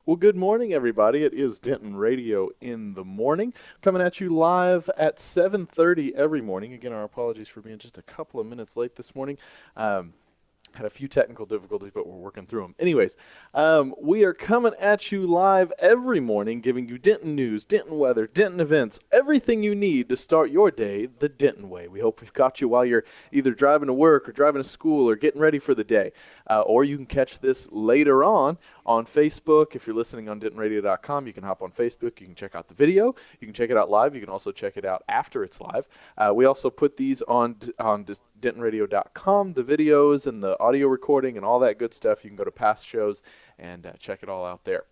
Well, good morning, everybody. It is Denton Radio in the morning, coming at you live at 7:30 every morning. Again, our apologies for being just a couple of minutes late this morning. Had a few technical difficulties, but we're working through them. Anyways, we are coming at you live every morning, giving you Denton news, Denton weather, Denton events, everything you need to start your day the Denton way. We hope we've got you while you're either driving to work or driving to school or getting ready for the day. Or you can catch this later on Facebook. If you're listening on dentonradio.com, you can hop on Facebook. You can check out the video. You can check it out live. You can also check it out after it's live. We also put these on dentonradio.com, the videos and the audio recording and all that good stuff. You can go to past shows and check it all out there.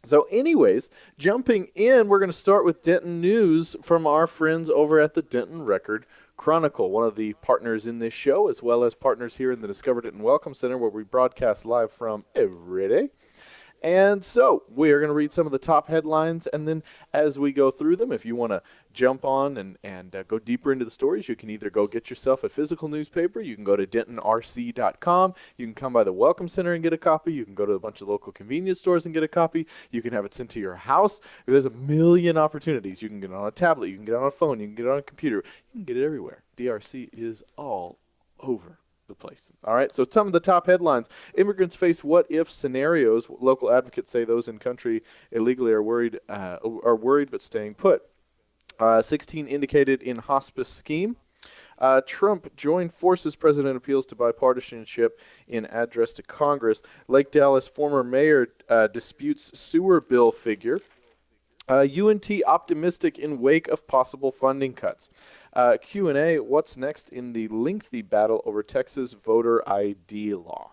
So anyways, jumping in, we're going to start with Denton news from our friends over at the Denton Record Chronicle, one of the partners in this show, as well as partners here in the Discover Denton Welcome Center, where we broadcast live from every day. And so we are going to read some of the top headlines, and then as we go through them, if you want to jump on and go deeper into the stories, you can either go get yourself a physical newspaper, you can go to dentonrc.com, you can come by the Welcome Center and get a copy, you can go to a bunch of local convenience stores and get a copy, you can have it sent to your house. There's a million opportunities. You can get it on a tablet, you can get it on a phone, you can get it on a computer, you can get it everywhere. DRC is all over the place. All right, so some of the top headlines. Immigrants face what-if scenarios. Local advocates say those in country illegally are worried but staying put. 16 indicated in hospice scheme. Trump joined forces. President appeals to bipartisanship in address to Congress. Lake Dallas former mayor disputes sewer bill figure. UNT optimistic in wake of possible funding cuts. Q&A, what's next in the lengthy battle over Texas voter ID law?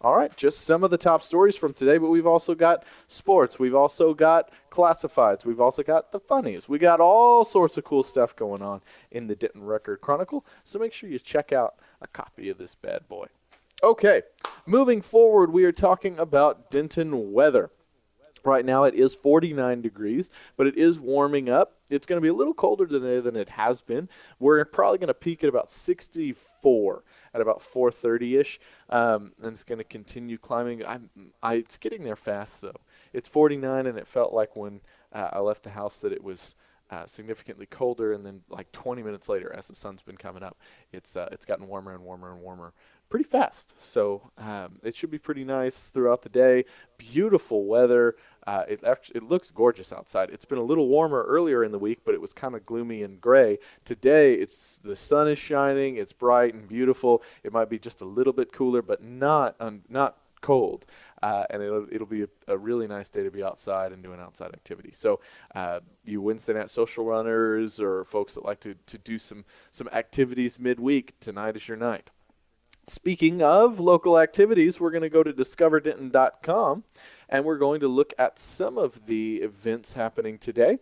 All right, just some of the top stories from today, but we've also got sports. We've also got classifieds. We've also got the funnies. We got all sorts of cool stuff going on in the Denton Record Chronicle, so make sure you check out a copy of this bad boy. Okay, moving forward, we are talking about Denton weather. Right now it is 49 degrees, but it is warming up. It's going to be a little colder today than it has been. We're probably going to peak at about 64 at about 4:30-ish, and it's going to continue climbing. It's getting there fast, though. It's 49, and it felt like when I left the house that it was significantly colder, and then like 20 minutes later, as the sun's been coming up, it's gotten warmer and warmer and warmer pretty fast. So it should be pretty nice throughout the day. Beautiful weather. It looks gorgeous outside. It's been a little warmer earlier in the week, but it was kind of gloomy and gray. Today, the sun is shining. It's bright and beautiful. It might be just a little bit cooler, but not cold. And it'll be a really nice day to be outside and doing outside activities. So you Wednesday night social runners or folks that like to do some activities midweek, tonight is your night. Speaking of local activities, we're going to go to discoverdenton.com, and we're going to look at some of the events happening today.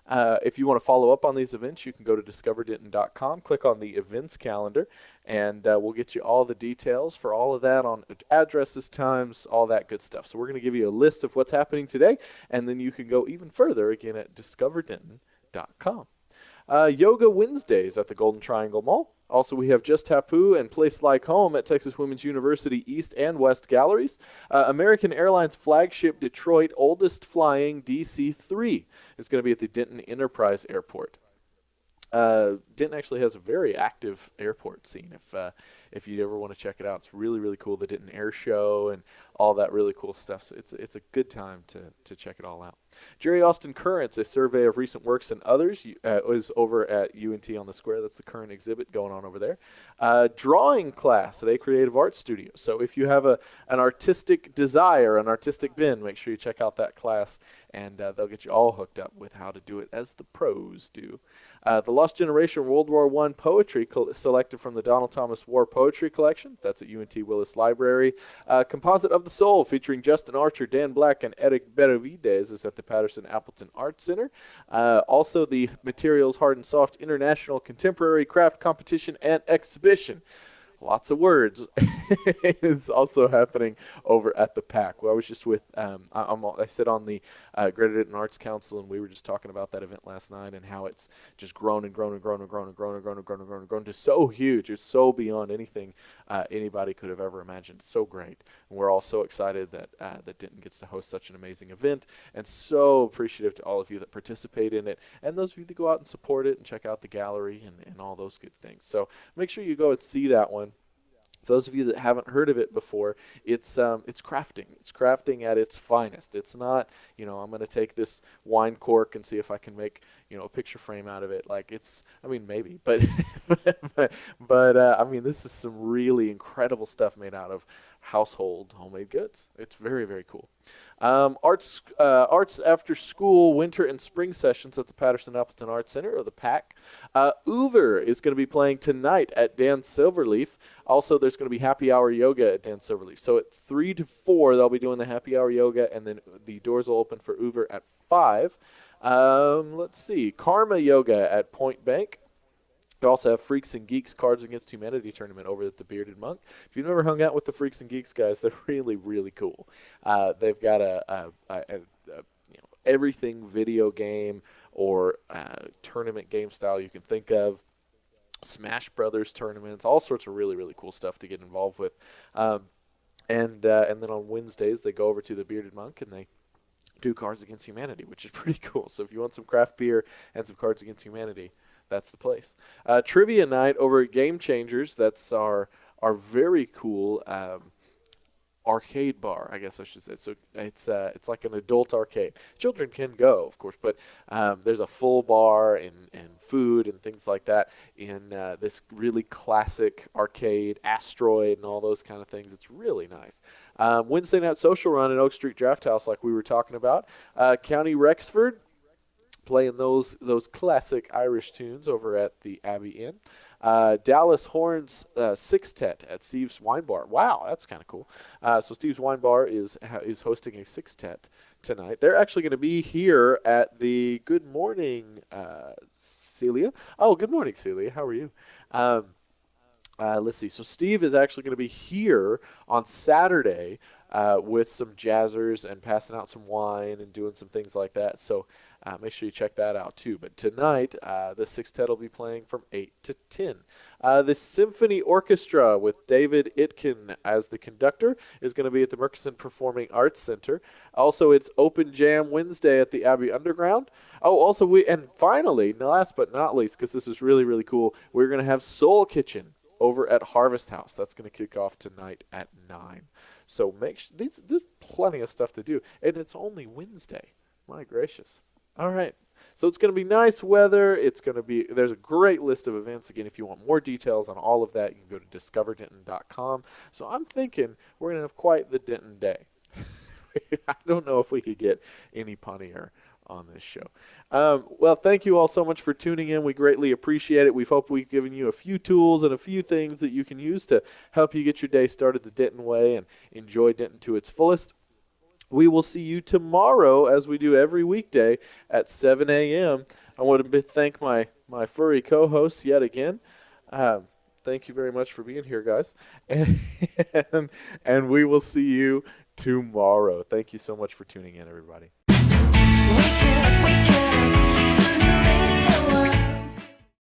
If you want to follow up on these events, you can go to discoverdenton.com, click on the events calendar, and we'll get you all the details for all of that on addresses, times, all that good stuff. So we're going to give you a list of what's happening today, and then you can go even further again at discoverdenton.com. Yoga Wednesdays at the Golden Triangle Mall. Also, we have Just Tapu and Place Like Home at Texas Women's University East and West Galleries. American Airlines flagship Detroit oldest flying DC-3 is going to be at the Denton Enterprise Airport. Denton actually has a very active airport scene. If you ever want to check it out, it's really, really cool. The Denton Air Show and all that really cool stuff. So it's a good time to check it all out. Jerry Austin Currents, a survey of recent works and others, is over at UNT on the Square. That's the current exhibit going on over there. Drawing class at a creative arts studio. So if you have an artistic desire, an artistic bend, make sure you check out that class, and they'll get you all hooked up with how to do it as the pros do. The Lost Generation World War I poetry selected from the Donald Thomas War Poetry Collection. That's at UNT Willis Library. Composite of the Soul featuring Justin Archer, Dan Black, and Eric Benavides is at the Patterson Appleton Art Center. Also, the Materials Hard and Soft International Contemporary Craft Competition and Exhibition. lots of words is also happening over at the PAC. Well, I was just with, I sit on the Greater Denton Arts Council, and we were just talking about that event last night and how it's just grown and grown and grown and grown and grown and grown and grown and grown and grown to so huge. It's so beyond anything anybody could have ever imagined. It's so great. And we're all so excited that, that Denton gets to host such an amazing event, and so appreciative to all of you that participate in it and those of you that go out and support it and check out the gallery and all those good things. So make sure you go and see that one. For those of you that haven't heard of it before, it's crafting. It's crafting at its finest. It's not, I'm going to take this wine cork and see if I can make, a picture frame out of it. Like maybe, but I mean, this is some really incredible stuff made out of household homemade goods. It's very, very cool. Arts after school winter and spring sessions at the Patterson-Appleton Arts Center, or the PAC. Hoover is going to be playing tonight at Dan Silverleaf. Also, there's going to be happy hour yoga at Dan Silverleaf. So at 3 to 4, they'll be doing the happy hour yoga, and then the doors will open for Hoover at 5. Let's see, Karma Yoga at Point Bank. We also have Freaks and Geeks Cards Against Humanity tournament over at the Bearded Monk. If you've never hung out with the Freaks and Geeks guys, they're really, really cool. They've got everything video game or tournament game style you can think of. Smash Brothers tournaments, all sorts of really, really cool stuff to get involved with. And then on Wednesdays, they go over to the Bearded Monk and they do Cards Against Humanity, which is pretty cool. So if you want some craft beer and some Cards Against Humanity, that's the place. Trivia night over at Game Changers. That's our very cool arcade bar, I guess I should say. So it's like an adult arcade. Children can go, of course, but there's a full bar and food and things like that in this really classic arcade, Asteroid and all those kind of things. It's really nice. Wednesday night social run at Oak Street Draft House, like we were talking about. County Rexford, playing those classic Irish tunes over at the Abbey Inn. Dallas Horns Sextet at Steve's Wine Bar. Wow, that's kind of cool. So Steve's Wine Bar is hosting a sextet tonight. They're actually going to be here at the Good Morning, Celia. Oh, good morning, Celia. How are you? Let's see. So Steve is actually going to be here on Saturday with some jazzers and passing out some wine and doing some things like that. So make sure you check that out too. But tonight, the sextet will be playing from 8 to 10. The Symphony Orchestra with David Itkin as the conductor is going to be at the Murchison Performing Arts Center. Also, it's Open Jam Wednesday at the Abbey Underground. Oh, also, and finally, last but not least, because this is really, really cool, we're going to have Soul Kitchen over at Harvest House. That's going to kick off tonight at 9. So make sure, there's plenty of stuff to do, and it's only Wednesday. My gracious. All right. So it's going to be nice weather. There's a great list of events. Again, if you want more details on all of that, you can go to discoverdenton.com. So I'm thinking we're going to have quite the Denton day. I don't know if we could get any punnier on this show. Well, thank you all so much for tuning in. We greatly appreciate it. We hope we've given you a few tools and a few things that you can use to help you get your day started the Denton way and enjoy Denton to its fullest. We will see you tomorrow, as we do every weekday, at 7 a.m. I want to thank my furry co-hosts yet again. Thank you very much for being here, guys. And we will see you tomorrow. Thank you so much for tuning in, everybody.